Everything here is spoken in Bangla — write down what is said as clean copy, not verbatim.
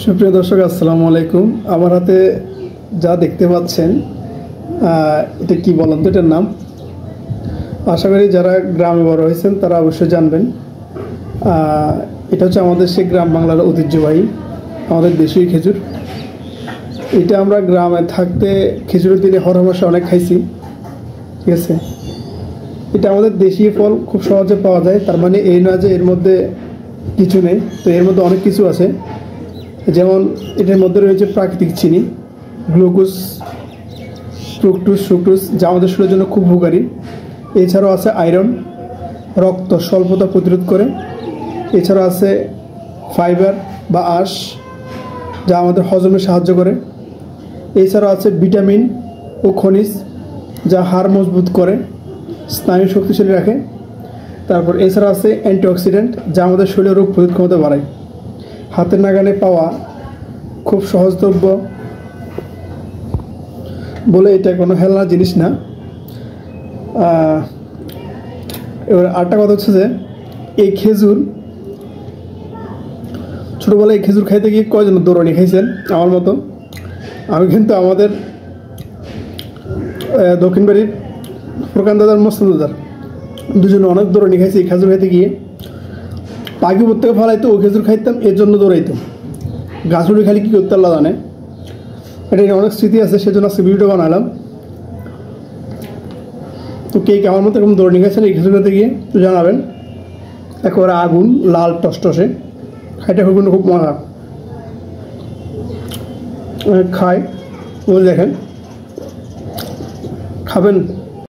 সুপ্রিয় দর্শক, আসসালামু আলাইকুম। আমার হাতে যা দেখতে পাচ্ছেন এটা কি বলেন তো, এটার নাম? আশা করি যারা গ্রামে বড় হয়েছেন তারা অবশ্যই জানবেন। এটা হচ্ছে আমাদের সেই গ্রাম বাংলার ঐতিহ্যবাহী আমাদের দেশীয় খেজুর। এটা আমরা গ্রামে থাকতে খেজুরের দিনে হরহামেশা অনেক খাইছি, ঠিক আছে। এটা আমাদের দেশীয় ফল, খুব সহজে পাওয়া যায়। তার মানে এই না যে এর মধ্যে কিছু নেই, তো এর মধ্যে অনেক কিছু আছে। যেমন এটার মধ্যে রয়েছে প্রাকৃতিক চিনি, গ্লুকোজ, ফ্রুক্টোজ, যা আমাদের শরীরের জন্য খুব উপকারী। এছাড়াও আছে আয়রন, রক্ত স্বল্পতা প্রতিরোধ করে। এছাড়া আছে ফাইবার বা আঁশ, যা আমাদের হজমে সাহায্য করে। এছাড়াও আছে ভিটামিন ও খনিজ, যা হাড় মজবুত করে, স্নায়ু শক্তিশালী রাখে। তারপর এছাড়া আছে অ্যান্টিঅক্সিডেন্ট, যা আমাদের শরীরের রোগ প্রতিরোধ ক্ষমতা বাড়ায়। হাতের নাগালে পাওয়া খুব সহজলভ্য বলে এটা কোনো হেলনা জিনিস না। এবার আরেকটা কথা হচ্ছে যে এই খেজুর, ছোটোবেলায় এই খেজুর খাইতে গিয়ে কয়জন দৌড়ানি খাইছেন আমার মতো? আমি কিন্তু আমাদের দক্ষিণ বাড়ির প্রকান্ত দাদার মস্ত দাদার দুজনে অনেক দৌড়ানি খাইছি এই খেজুর খাইতে গিয়ে। পাখি উপর থেকে ফেলাইতো, ও খেজুর খাইতাম, এর জন্য দৌড়াইতাম। গাছ উঠে খালি কী করতে আল্লাহ জানে। এটা অনেক স্মৃতি আছে, সেজন্য আজকে ভিডিও বানালাম। তো কে আমার মতো এরকম দৌড়ানি খাইছেন এই খেজুর খাইতে গিয়ে তো জানাবেন। একেবারে আগুন লাল টসটসে, খাইটা খুব খুব মজা খায়। বলে দেখেন, খাবেন।